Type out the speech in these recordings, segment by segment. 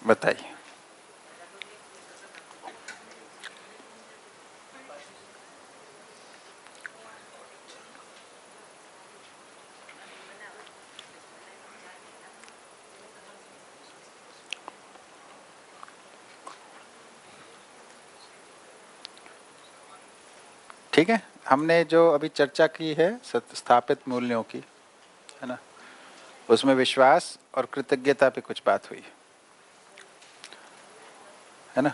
बताइए। ठीक है, हमने जो अभी चर्चा की है स्थापित मूल्यों की, है ना, उसमें विश्वास और कृतज्ञता पे कुछ बात हुई है ना।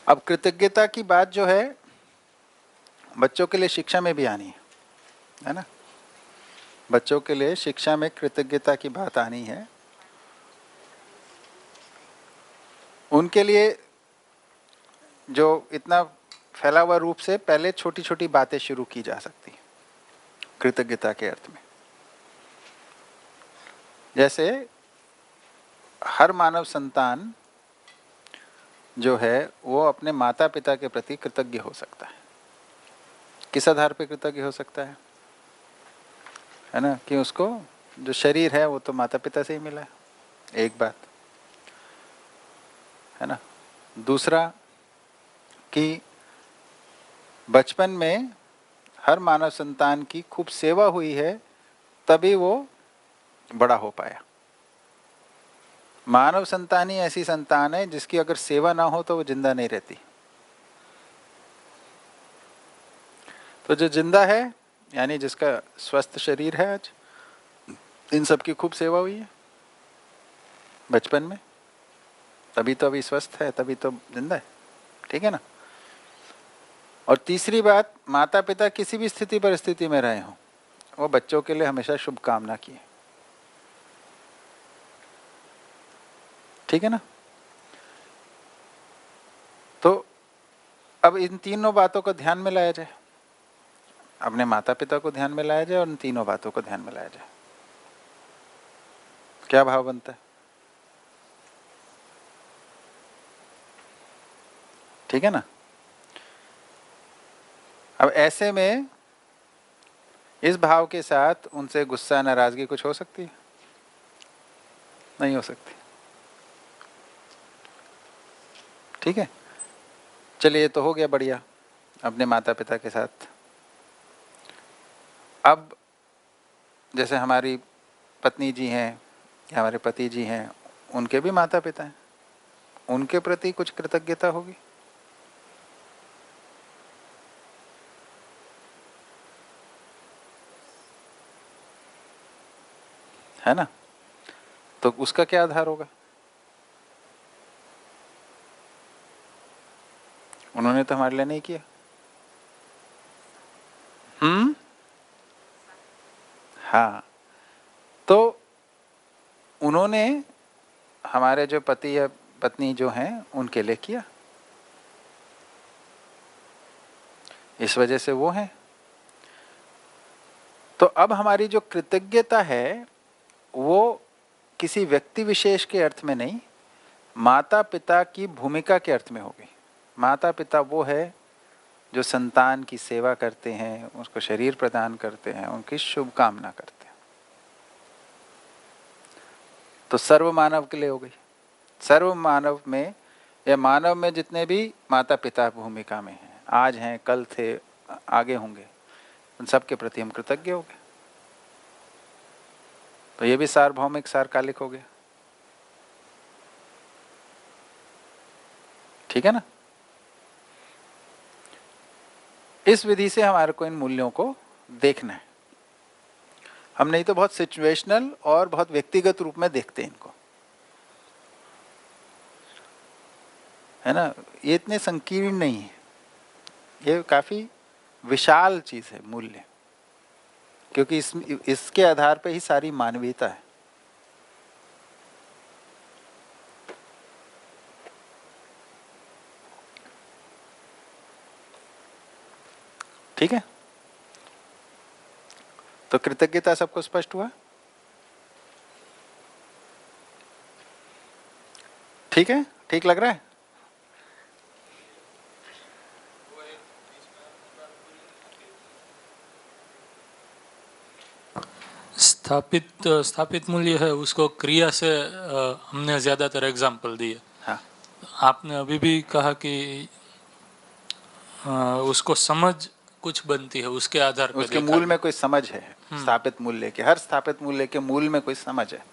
अब कृतज्ञता की बात जो है बच्चों के लिए शिक्षा में भी आनी है ना। बच्चों के लिए शिक्षा में कृतज्ञता की बात आनी है। उनके लिए जो इतना फैला हुआ रूप से पहले छोटी छोटी बातें शुरू की जा सकती कृतज्ञता के अर्थ में। जैसे हर मानव संतान जो है वो अपने माता पिता के प्रति कृतज्ञ हो सकता है। किस आधार पर कृतज्ञ हो सकता है ना, कि उसको जो शरीर है वो तो माता पिता से ही मिला है, एक बात है ना। दूसरा कि बचपन में हर मानव संतान की खूब सेवा हुई है तभी वो बड़ा हो पाया। मानव संतान ही ऐसी संतान है जिसकी अगर सेवा ना हो तो वो जिंदा नहीं रहती। तो जो जिंदा है यानी जिसका स्वस्थ शरीर है आज, इन सब की खूब सेवा हुई है बचपन में, तभी तो अभी स्वस्थ है, तभी तो जिंदा है। ठीक है ना। और तीसरी बात, माता पिता किसी भी स्थिति परिस्थिति में रहे हों, वो बच्चों के लिए हमेशा शुभकामना की है। ठीक है ना। तो अब इन तीनों बातों को ध्यान में लाया जाए, अपने माता पिता को ध्यान में लाया जाए और इन तीनों बातों को ध्यान में लाया जाए, क्या भाव बनता है। ठीक है ना। अब ऐसे में इस भाव के साथ उनसे गुस्सा नाराजगी कुछ हो सकती है? नहीं हो सकती। ठीक है। चलिए, ये तो हो गया बढ़िया अपने माता पिता के साथ। अब जैसे हमारी पत्नी जी हैं या हमारे पति जी हैं, उनके भी माता पिता हैं, उनके प्रति कुछ कृतज्ञता होगी, है ना। तो उसका क्या आधार होगा? उन्होंने तो हमारे लिए नहीं किया। हाँ, तो उन्होंने हमारे जो पति या पत्नी जो हैं उनके लिए किया, इस वजह से वो हैं। तो अब हमारी जो कृतज्ञता है वो किसी व्यक्ति विशेष के अर्थ में नहीं, माता पिता की भूमिका के अर्थ में होगी। माता पिता वो है जो संतान की सेवा करते हैं, उसको शरीर प्रदान करते हैं, उनकी शुभकामना करते हैं। तो सर्व मानव के लिए हो गई। सर्व मानव में या मानव में जितने भी माता पिता भूमिका में हैं, आज हैं, कल थे, आगे होंगे, उन सब के प्रति हम कृतज्ञ हो गए। तो ये भी सार्वभौमिक सार्वकालिक हो गया। ठीक है ना। इस विधि से हमारे को इन मूल्यों को देखना है। हम नहीं तो बहुत सिचुएशनल और बहुत व्यक्तिगत रूप में देखते हैं इनको, है ना। ये इतने संकीर्ण नहीं है, ये काफी विशाल चीज है मूल्य, क्योंकि इसके आधार पर ही सारी मानवीयता है। ठीक है। तो कृतज्ञता सबको स्पष्ट हुआ? ठीक है, ठीक लग रहा है। स्थापित मूल्य है उसको क्रिया से हमने ज़्यादातर एग्जाम्पल दिए। हाँ, आपने अभी भी कहा कि उसको समझ कुछ बनती है उसके आधार पर उसके देखा मूल में कोई समझ है। स्थापित मूल्य के, हर स्थापित मूल्य के मूल में कोई समझ है।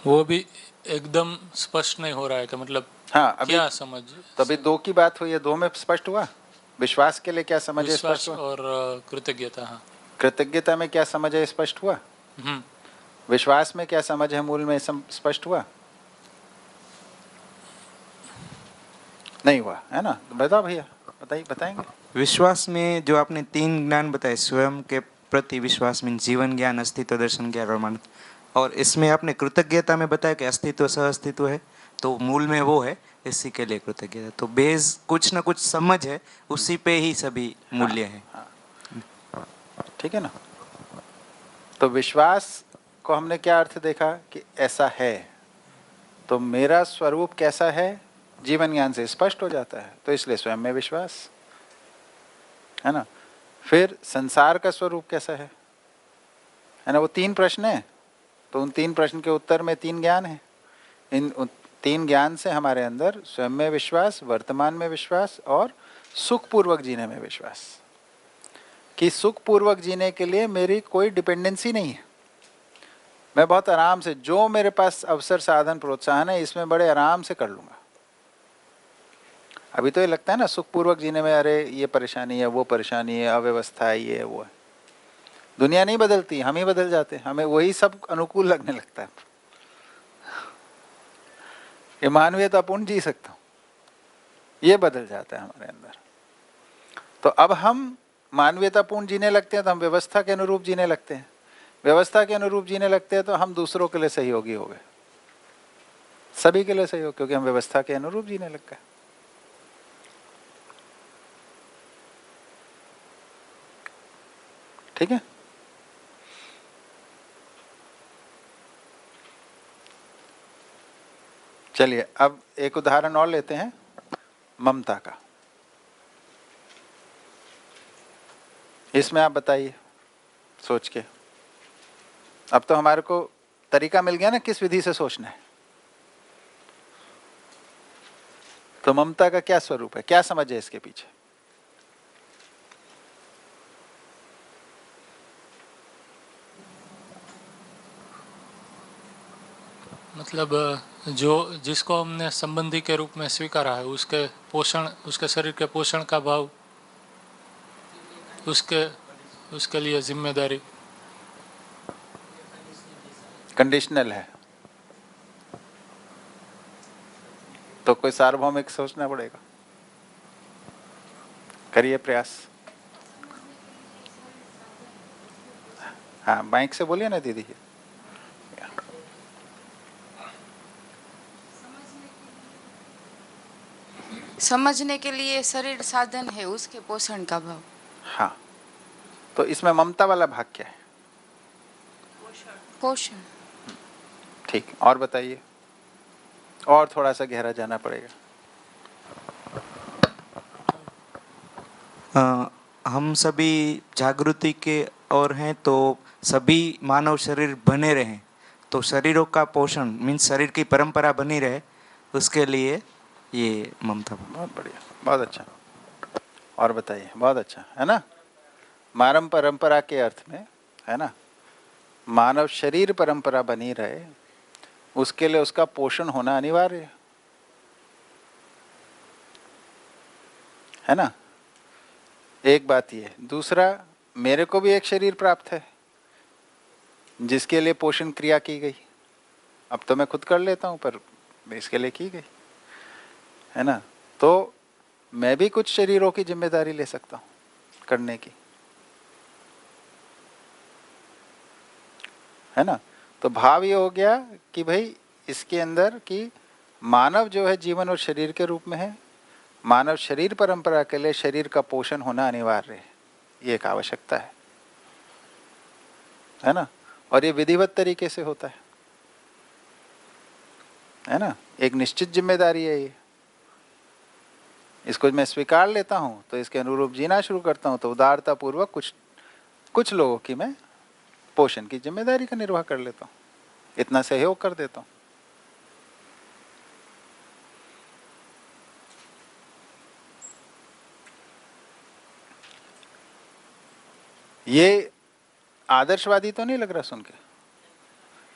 वो भी एकदम स्पष्ट नहीं हो रहा है कि मतलब हाँ, अभी क्या समझ। तो अभी दो की बात हुई है, दो में स्पष्ट हुआ। विश्वास के लिए क्या समझ है, विश्वास स्पष्ट हुआ। और कृतज्ञता। हाँ, कृतज्ञता में क्या समझ है, स्पष्ट हुआ। विश्वास में क्या समझ है, मूल में स्पष्ट हुआ नहीं हुआ, है ना। तो बताओ भैया, बताइए, बताएंगे। विश्वास में जो आपने 3 ज्ञान बताए, स्वयं के प्रति विश्वास में जीवन ज्ञान, अस्तित्व दर्शन ज्ञान और मान, और इसमें आपने कृतज्ञता में बताया कि अस्तित्व सह अस्तित्व है, तो मूल में वो है, इसी के लिए कृतज्ञता। तो बेस कुछ ना कुछ समझ है, उसी पे ही सभी मूल्य है। हाँ, ठीक है ना। तो विश्वास को हमने क्या अर्थ देखा कि ऐसा है, तो मेरा स्वरूप कैसा है जीवन ज्ञान से स्पष्ट हो जाता है, तो इसलिए स्वयं में विश्वास, है ना। फिर संसार का स्वरूप कैसा है ना। वो 3 प्रश्न है, तो उन 3 प्रश्न के उत्तर में 3 ज्ञान है। इन 3 ज्ञान से हमारे अंदर स्वयं में विश्वास, वर्तमान में विश्वास और सुखपूर्वक जीने में विश्वास, कि सुखपूर्वक जीने के लिए मेरी कोई डिपेंडेंसी नहीं है। मैं बहुत आराम से, जो मेरे पास अवसर, साधन, प्रोत्साहन है, इसमें बड़े आराम से कर लूँगा। अभी तो ये लगता है ना सुखपूर्वक जीने में, अरे ये परेशानी है, वो परेशानी है, अव्यवस्था है, ये है, वो है। दुनिया नहीं बदलती, हम ही बदल जाते हैं, हमें वही सब अनुकूल लगने लगता है। ये मानवीयतापूर्ण जी सकता हूँ, ये बदल जाता है हमारे अंदर। तो अब हम मानवीयतापूर्ण जीने लगते हैं तो हम व्यवस्था के अनुरूप जीने लगते हैं। व्यवस्था के अनुरूप जीने लगते हैं तो हम दूसरों के लिए सहयोगी हो गए, सभी के लिए सहयोग, क्योंकि हम व्यवस्था के अनुरूप जीने लग गए। ठीक है। चलिए अब एक उदाहरण और लेते हैं, ममता का। इसमें आप बताइए सोच के। अब तो हमारे को तरीका मिल गया ना किस विधि से सोचना है। तो ममता का क्या स्वरूप है, क्या समझ है इसके पीछे। मतलब जो जिसको हमने संबंधी के रूप में स्वीकारा है, उसके पोषण, उसके शरीर के पोषण का भाव, उसके लिए जिम्मेदारी कंडीशनल है, तो कोई सार्वभौमिक सोचना पड़ेगा। करिए प्रयास। हाँ, माइक से बोलिए ना दीदी। समझने के लिए शरीर साधन है, उसके पोषण का भाव। हाँ, तो इसमें ममता वाला भाग क्या है। पोषण। ठीक, और बताइए, और थोड़ा सा गहरा जाना पड़ेगा। हम सभी जागृति के और हैं, तो सभी मानव शरीर बने रहें, तो शरीरों का पोषण मीन्स शरीर की परंपरा बनी रहे, उसके लिए ये ममता। बहुत बढ़िया, बहुत अच्छा। और बताइए, बहुत अच्छा है ना। मानव परंपरा के अर्थ में, है ना, मानव शरीर परंपरा बनी रहे, उसके लिए उसका पोषण होना अनिवार्य है ना। एक बात ये, दूसरा, मेरे को भी एक शरीर प्राप्त है जिसके लिए पोषण क्रिया की गई। अब तो मैं खुद कर लेता हूं, पर इसके लिए की गई, है ना। तो मैं भी कुछ शरीरों की जिम्मेदारी ले सकता हूं करने की, है ना। तो भाव ये हो गया कि भाई इसके अंदर कि मानव जो है जीवन और शरीर के रूप में है, मानव शरीर परंपरा के लिए शरीर का पोषण होना अनिवार्य है, ये एक आवश्यकता है ना। और ये विधिवत तरीके से होता है ना। एक निश्चित जिम्मेदारी है ये, इसको मैं स्वीकार लेता हूं तो इसके अनुरूप जीना शुरू करता हूं, तो उदारता पूर्वक कुछ लोगों की मैं पोषण की जिम्मेदारी का निर्वाह कर लेता हूँ, इतना सहयोग कर देता हूँ। ये आदर्शवादी तो नहीं लग रहा सुन के?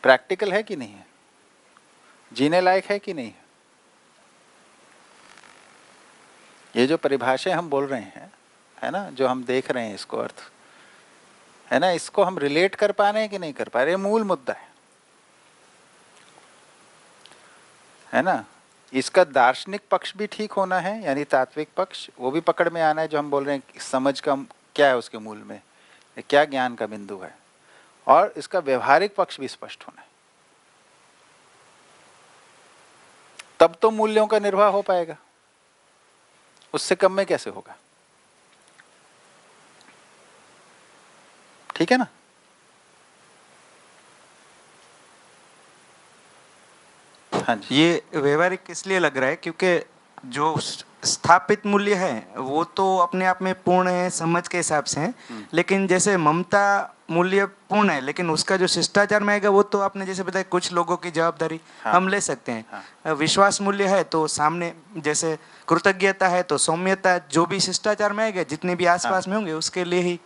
प्रैक्टिकल है कि नहीं है? जीने लायक है कि नहीं है? ये जो परिभाषाएं हम बोल रहे हैं, है ना, जो हम देख रहे हैं इसको अर्थ, है ना, इसको हम रिलेट कर पा रहे हैं कि नहीं कर पा रहे? ये मूल मुद्दा है ना। इसका दार्शनिक पक्ष भी ठीक होना है, यानी तात्विक पक्ष, वो भी पकड़ में आना है, जो हम बोल रहे हैं समझ का क्या है, उसके मूल में क्या ज्ञान का बिंदु है, और इसका व्यवहारिक पक्ष भी स्पष्ट होना है। तब तो मूल्यों का निर्वाह हो पाएगा, उससे कम में कैसे होगा? ठीक है ना। हाँ जी। ये व्यवहारिक इसलिए लग रहा है क्योंकि जो स्थापित मूल्य है वो तो अपने आप में पूर्ण है, समझ के हिसाब से है, लेकिन जैसे ममता मूल्य पूर्ण है, लेकिन उसका जो शिष्टाचार में आएगा वो तो आपने जैसे बताया कुछ लोगों की जवाबदारी हाँ। हम ले सकते हैं। हाँ। विश्वास मूल्य है तो सामने, जैसे कृतज्ञता है तो सौम्यता, जो भी शिष्टाचार में आएगा जितने भी आसपास में होंगे उसके लिए ही,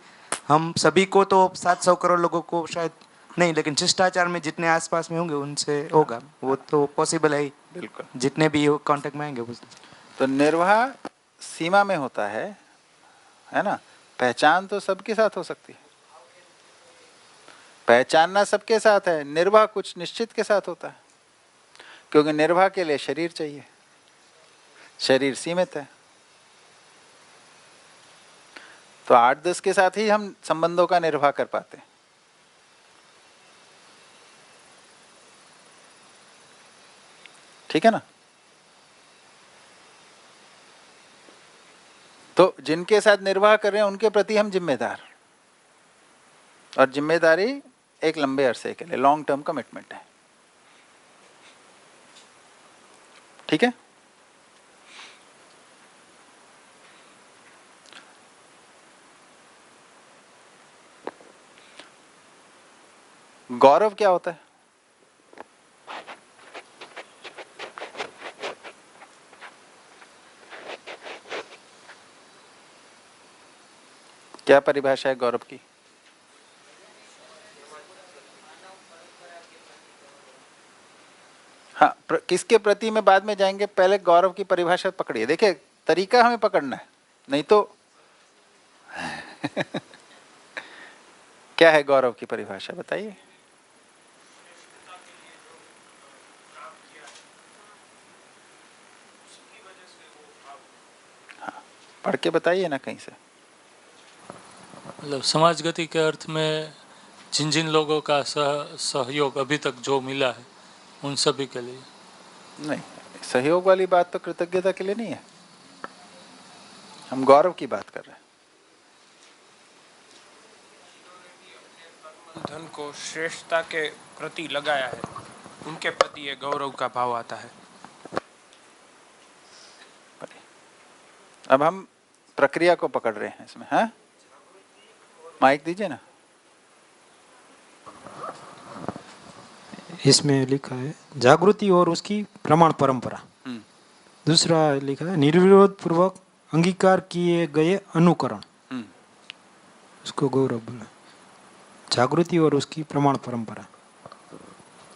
हम सभी को तो 700 करोड़ लोगों को शायद नहीं, लेकिन शिष्टाचार में जितने आसपास में होंगे उनसे होगा, वो तो पॉसिबल है ही, बिल्कुल। जितने भी कांटेक्ट में आएंगे वो। तो निर्वाह सीमा में होता है ना। पहचान तो सबके साथ हो सकती है, पहचानना सबके साथ है, निर्वाह कुछ निश्चित के साथ होता है, क्योंकि निर्वाह के लिए शरीर चाहिए, शरीर सीमित है। तो 8-10 के साथ ही हम संबंधों का निर्वाह कर पाते हैं। ठीक है ना। तो जिनके साथ निर्वाह कर रहे हैं उनके प्रति हम जिम्मेदार, और जिम्मेदारी एक लंबे अरसे के लिए, लॉन्ग टर्म कमिटमेंट है। ठीक है। गौरव क्या होता है? क्या परिभाषा है गौरव की? हाँ, किसके प्रति में बाद में जाएंगे, पहले गौरव की परिभाषा पकड़िए। देखिए, तरीका हमें पकड़ना है, नहीं तो क्या है गौरव की परिभाषा, बताइए। हाँ, पढ़ के बताइए ना कहीं से। मतलब समाज गति के अर्थ में जिन जिन लोगों का सहयोग अभी तक जो मिला है उन सभी के लिए। नहीं, सहयोग वाली बात तो कृतज्ञता के लिए नहीं है, हम गौरव की बात कर रहे हैं। धन को श्रेष्ठता के प्रति लगाया है, उनके प्रति ये गौरव का भाव आता है। अब हम प्रक्रिया को पकड़ रहे हैं इसमें। हाँ, माइक दीजिए ना। इसमें लिखा है जागृति और उसकी प्रमाण परंपरा। दूसरा लिखा है निर्विरोध पूर्वक अंगीकार किए गए अनुकरण, उसको गौरव बोला। जागृति और उसकी प्रमाण परंपरा,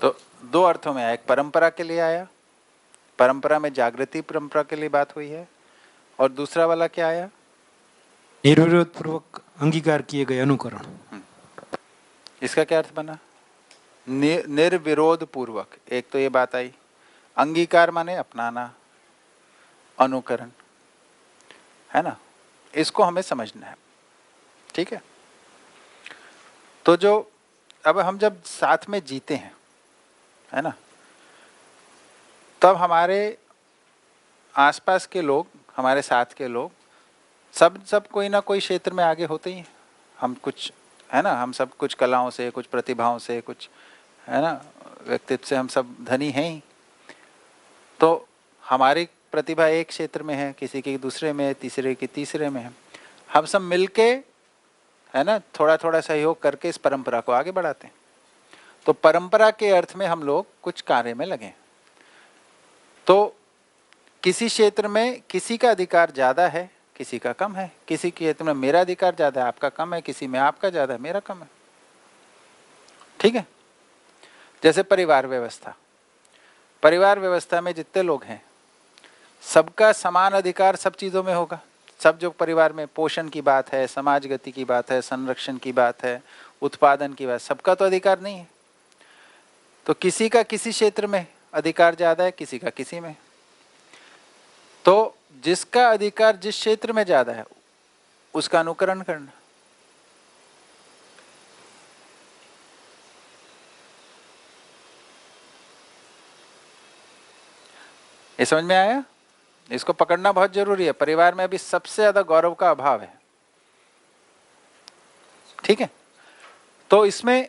तो दो अर्थों में आया, एक परंपरा के लिए आया, परंपरा में जागृति परंपरा के लिए बात हुई है, और दूसरा वाला क्या आया, निर्विरोध पूर्वक अंगीकार किए गए अनुकरण। इसका क्या अर्थ बना? निर्विरोध पूर्वक, एक तो ये बात आई। अंगीकार माने अपनाना, अनुकरण, है ना, इसको हमें समझना है। ठीक है। तो जो अब हम जब साथ में जीते हैं, है ना, तब हमारे आसपास के लोग, हमारे साथ के लोग सब कोई ना कोई क्षेत्र में आगे होते ही हैं। हम कुछ, है ना, हम सब कुछ कलाओं से, कुछ प्रतिभाओं से, कुछ, है ना, व्यक्तित्व से हम सब धनी हैं ही। तो हमारी प्रतिभा एक क्षेत्र में है, किसी की दूसरे में, तीसरे की तीसरे में है। हम सब मिलके, है ना, थोड़ा थोड़ा सहयोग करके इस परंपरा को आगे बढ़ाते हैं। तो परंपरा के अर्थ में हम लोग कुछ कार्य में लगे। तो किसी क्षेत्र में किसी का अधिकार ज़्यादा है, किसी का कम है। किसी क्षेत्र में मेरा अधिकार ज़्यादा है, आपका कम है। किसी में आपका ज़्यादा है, मेरा कम है। ठीक है। जैसे परिवार व्यवस्था, परिवार व्यवस्था में जितने लोग हैं सबका समान अधिकार सब चीज़ों में होगा। सब जो परिवार में पोषण की बात है, समाज गति की बात है, संरक्षण की बात है, उत्पादन की बात, सबका तो अधिकार नहीं है। तो किसी का किसी क्षेत्र में अधिकार ज़्यादा है, किसी का किसी में। तो जिसका अधिकार जिस क्षेत्र में ज़्यादा है उसका अनुकरण करना। ये समझ में आया? इसको पकड़ना बहुत जरूरी है। परिवार में अभी सबसे ज्यादा गौरव का अभाव है। ठीक है। तो इसमें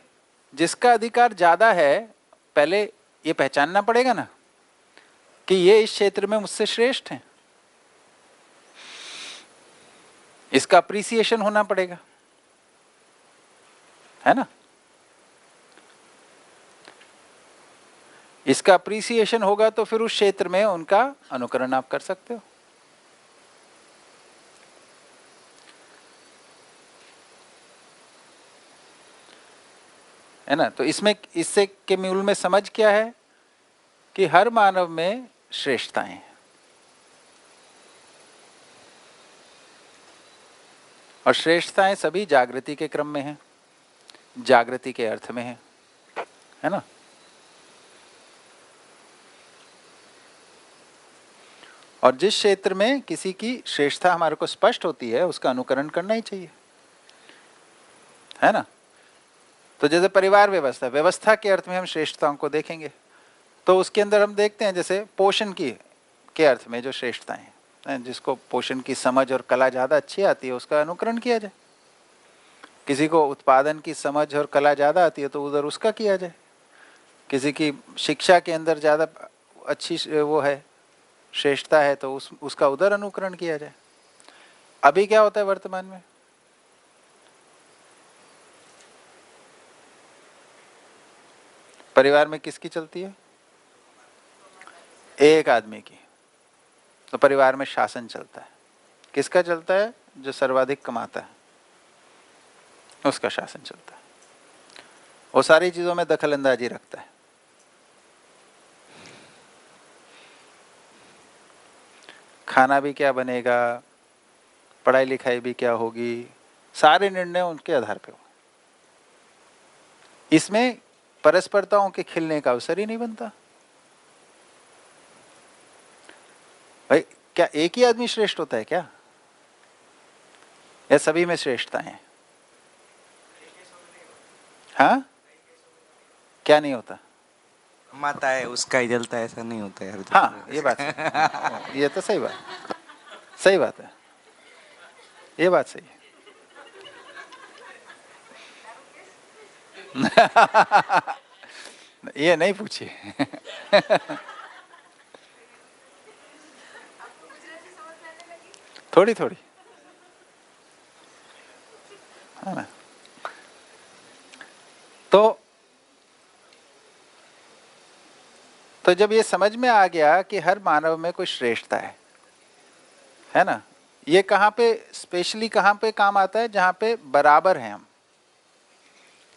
जिसका अधिकार ज्यादा है, पहले ये पहचानना पड़ेगा ना कि ये इस क्षेत्र में मुझसे श्रेष्ठ हैं। इसका अप्रिसिएशन होना पड़ेगा, है ना। इसका अप्रिसिएशन होगा तो फिर उस क्षेत्र में उनका अनुकरण आप कर सकते हो। है ना। तो इसमें इससे के मूल में समझ क्या है कि हर मानव में श्रेष्ठताएं हैं और श्रेष्ठताएं सभी जागृति के क्रम में हैं, जागृति के अर्थ में है ना। और जिस क्षेत्र में किसी की श्रेष्ठता हमारे को स्पष्ट होती है उसका अनुकरण करना ही चाहिए, है ना। तो जैसे परिवार व्यवस्था, व्यवस्था के अर्थ में हम श्रेष्ठताओं को देखेंगे तो उसके अंदर हम देखते हैं जैसे पोषण की के अर्थ में जो श्रेष्ठताएं हैं, जिसको पोषण की समझ और कला ज़्यादा अच्छी आती है उसका अनुकरण किया जाए। किसी को उत्पादन की समझ और कला ज़्यादा आती है तो उधर उसका किया जाए। किसी की शिक्षा के अंदर ज़्यादा अच्छी वो है, श्रेष्ठता है, तो उसका उधर अनुकरण किया जाए। अभी क्या होता है वर्तमान में, परिवार में किसकी चलती है? एक आदमी की। तो परिवार में शासन चलता है। किसका चलता है? जो सर्वाधिक कमाता है उसका शासन चलता है। वो सारी चीजों में दखल अंदाजी रखता है। खाना भी क्या बनेगा, पढ़ाई लिखाई भी क्या होगी, सारे निर्णय उनके आधार पे हो। इसमें परस्परताओं के खिलने का अवसर ही नहीं बनता। भाई क्या एक ही आदमी श्रेष्ठ होता है क्या, या सभी में श्रेष्ठता है? हाँ, क्या नहीं होता? माता है उसका ही जलता है, ऐसा नहीं होता है। हाँ ये बात सही। ये तो सही बात है, ये बात सही है। ये नहीं पूछिए। थोड़ी थोड़ी, है ना। तो जब ये समझ में आ गया कि हर मानव में कोई श्रेष्ठता है ना। ये कहाँ पे स्पेशली कहाँ पे काम आता है? जहाँ पे बराबर हैं हम।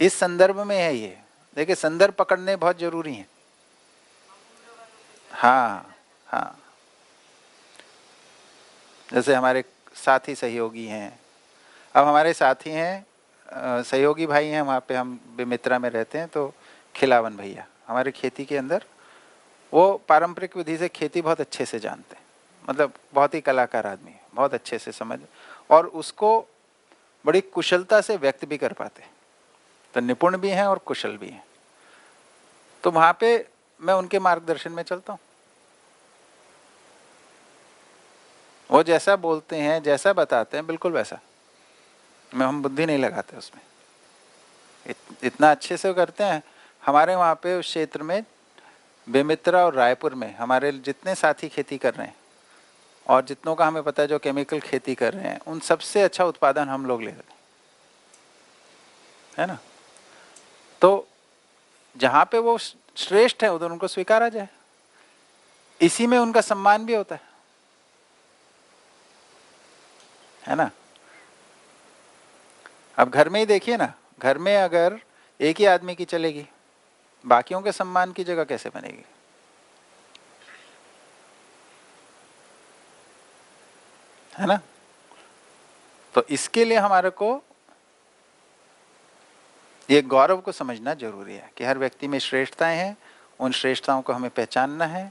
इस संदर्भ में है ये। देखिए संदर्भ पकड़ने बहुत जरूरी है। हाँ हाँ, जैसे हमारे साथी सहयोगी हैं। अब हमारे साथी हैं, सहयोगी भाई हैं, वहाँ पे हम बेमित्रा में रहते हैं। तो खिलावन भैया हमारे खेती के अंदर वो पारंपरिक विधि से खेती बहुत अच्छे से जानते हैं। मतलब बहुत ही कलाकार आदमी है, बहुत अच्छे से समझ, और उसको बड़ी कुशलता से व्यक्त भी कर पाते हैं। तो निपुण भी हैं और कुशल भी हैं। तो वहाँ पे मैं उनके मार्गदर्शन में चलता हूँ। वो जैसा बोलते हैं, जैसा बताते हैं, बिल्कुल वैसा। हम बुद्धि नहीं लगाते उसमें। इतना अच्छे से करते हैं। हमारे वहाँ पे उस क्षेत्र में बेमित्रा और रायपुर में हमारे जितने साथी खेती कर रहे हैं और जितनों का हमें पता है जो केमिकल खेती कर रहे हैं, उन सबसे अच्छा उत्पादन हम लोग ले रहे हैं। है ना। तो जहाँ पे वो श्रेष्ठ है उधर उनको स्वीकारा जाए, इसी में उनका सम्मान भी होता है ना। अब घर में ही देखिए ना, घर में अगर एक ही आदमी की चलेगी, बाकियों के सम्मान की जगह कैसे बनेगी? है ना। तो इसके लिए हमारे को ये गौरव को समझना जरूरी है कि हर व्यक्ति में श्रेष्ठताएं हैं, उन श्रेष्ठताओं को हमें पहचानना है,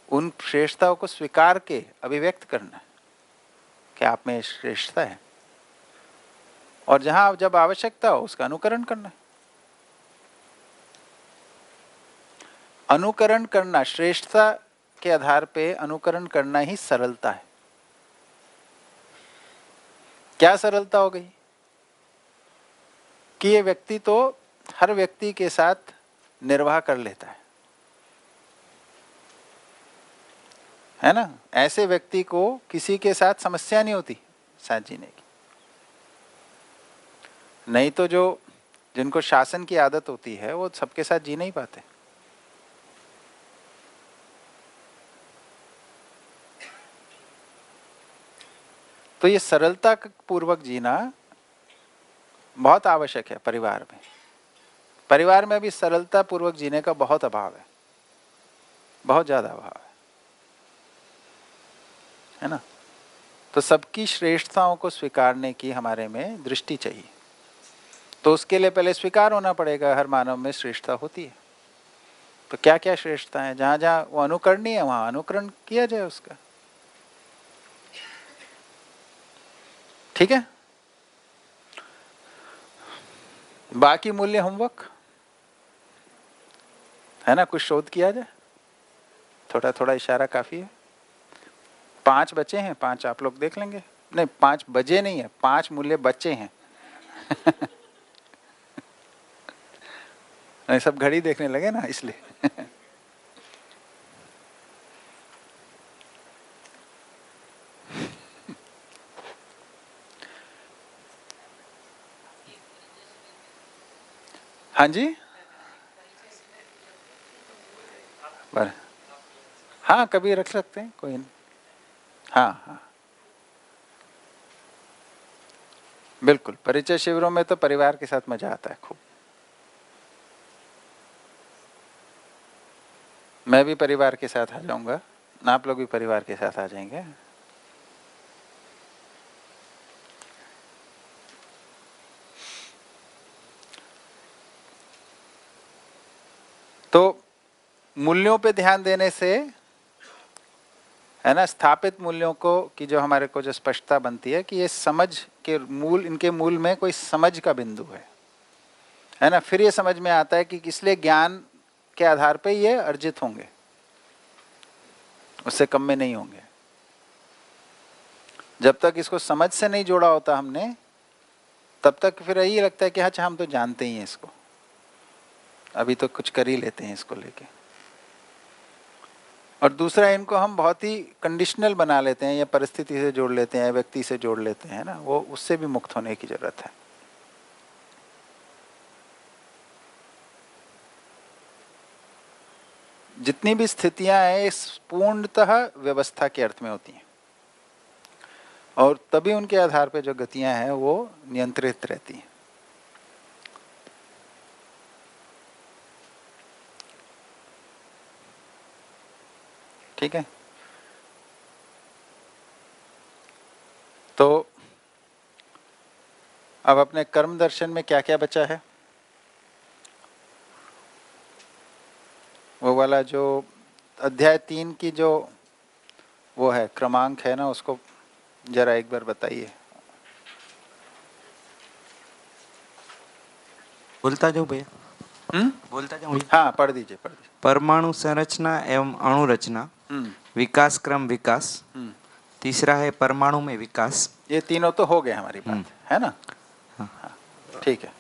उन श्रेष्ठताओं को स्वीकार के अभिव्यक्त करना है कि आप में श्रेष्ठता है, और जहां जब आवश्यकता हो उसका अनुकरण करना है। अनुकरण करना, श्रेष्ठता के आधार पे अनुकरण करना ही सरलता है। क्या सरलता हो गई कि ये व्यक्ति तो हर व्यक्ति के साथ निर्वाह कर लेता है ना। ऐसे व्यक्ति को किसी के साथ समस्या नहीं होती साथ जीने की। नहीं तो जो जिनको शासन की आदत होती है वो सबके साथ जी नहीं पाते। तो ये सरलता पूर्वक जीना बहुत आवश्यक है परिवार में। परिवार में भी सरलता पूर्वक जीने का बहुत अभाव है, बहुत ज्यादा अभाव है ना। तो सबकी श्रेष्ठताओं को स्वीकारने की हमारे में दृष्टि चाहिए। तो उसके लिए पहले स्वीकार होना पड़ेगा हर मानव में श्रेष्ठता होती है। तो क्या क्या श्रेष्ठता है, जहां जहां वो अनुकरणीय है वहां अनुकरण किया जाए उसका। ठीक है। बाकी मूल्य होमवर्क है ना, कुछ शोध किया जाए, थोड़ा थोड़ा इशारा काफी है। 5 बचे हैं, 5 आप लोग देख लेंगे। नहीं 5 बजे नहीं है, 5 मूल्य बच्चे हैं। नहीं सब घड़ी देखने लगे ना इसलिए। हाँ जी, बर हाँ कभी रख सकते हैं, कोई नहीं। हाँ हाँ बिल्कुल, परिचय शिविरों में तो परिवार के साथ मजा आता है खूब। मैं भी परिवार के साथ आ जाऊंगा, आप लोग भी परिवार के साथ आ जाएंगे। तो मूल्यों पे ध्यान देने से है ना, स्थापित मूल्यों को की जो हमारे को जो स्पष्टता बनती है कि ये समझ के मूल, इनके मूल में कोई समझ का बिंदु है ना। फिर ये समझ में आता है कि इसलिए ज्ञान के आधार पे ये अर्जित होंगे, उससे कम में नहीं होंगे। जब तक इसको समझ से नहीं जोड़ा होता हमने, तब तक फिर यही लगता है कि अच्छा हम तो जानते ही हैं इसको, अभी तो कुछ कर ही लेते हैं इसको लेके। और दूसरा, इनको हम बहुत ही कंडीशनल बना लेते हैं, या परिस्थिति से जोड़ लेते हैं, व्यक्ति से जोड़ लेते हैं ना, वो उससे भी मुक्त होने की जरूरत है। जितनी भी स्थितियां हैं इस पूर्णतः व्यवस्था के अर्थ में होती हैं, और तभी उनके आधार पे जो गतियां हैं वो नियंत्रित रहती हैं। ठीक है। तो अब अपने कर्म दर्शन में क्या क्या बचा है, वो वाला जो अध्याय 3 की जो वो है क्रमांक है ना, उसको जरा एक बार बताइए। बोलता जाऊँ भैया, बोलता जाऊँ भैया। हाँ पढ़ दीजिए, पढ़ दीजिए। परमाणु संरचना एवं अणु रचना, विकास क्रम विकास, तीसरा है परमाणु में विकास। ये तीनों तो हो गए हमारी बात, है ना। हाँ ठीक है।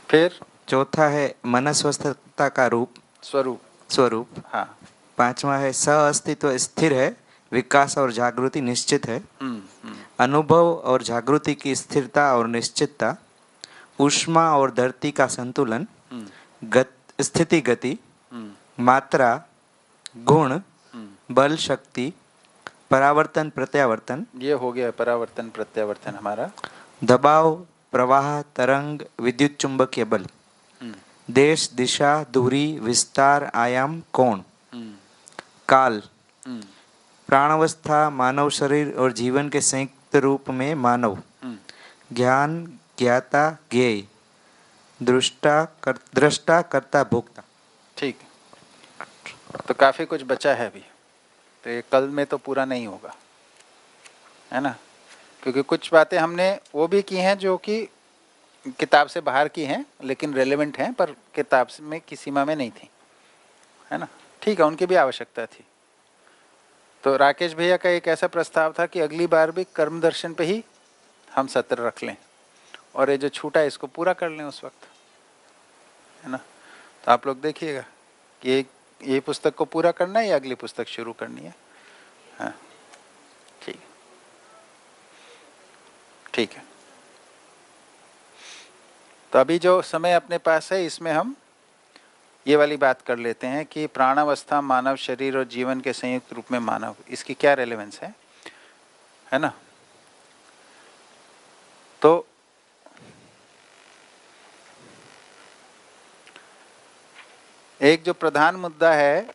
फिर चौथा है मनस्वस्थता का रूप, स्वरूप। हाँ। 5वां है सह अस्तित्व स्थिर है, विकास और जागृति निश्चित है। अनुभव और जागृति की स्थिरता और निश्चितता। ऊष्मा और धरती का संतुलन, हम्म, स्थिति गति, हम्म, मात्रा, गुण, हम्म। बल शक्ति, परावर्तन प्रत्यावर्तन, ये हो गया परावर्तन प्रत्यावर्तन हमारा। दबाव, प्रवाह, तरंग, विद्युत चुंबकीय बल, हम्म, देश, दिशा, दूरी, विस्तार, आयाम, कोण, हम्म, काल, हम्म, प्राणावस्था, मानव शरीर और जीवन के संयुक्त रूप में मानव, हम्म। ज्ञान, ज्ञाता, ज्ञेय, दृष्टा, कर्ता, भोक्ता। ठीक, तो काफी कुछ बचा है अभी, तो ये कल में तो पूरा नहीं होगा, है ना, क्योंकि कुछ बातें हमने वो भी की हैं जो कि किताब से बाहर की हैं लेकिन रेलेवेंट हैं, पर किताब में की सीमा में नहीं थी, है ना। ठीक है, उनकी भी आवश्यकता थी। तो राकेश भैया का एक ऐसा प्रस्ताव था कि अगली बार भी कर्म दर्शन पे ही हम सत्र रख लें और ये जो छूटा है इसको पूरा कर लें उस वक्त, है ना। तो आप लोग देखिएगा कि ये पुस्तक को पूरा करना है या अगली पुस्तक शुरू करनी है। हाँ, ठीक, ठीक है। तो अभी जो समय अपने पास है इसमें हम ये वाली बात कर लेते हैं कि प्राणावस्था, मानव शरीर और जीवन के संयुक्त रूप में मानव, इसकी क्या रेलेवेंस है ना। तो एक जो प्रधान मुद्दा है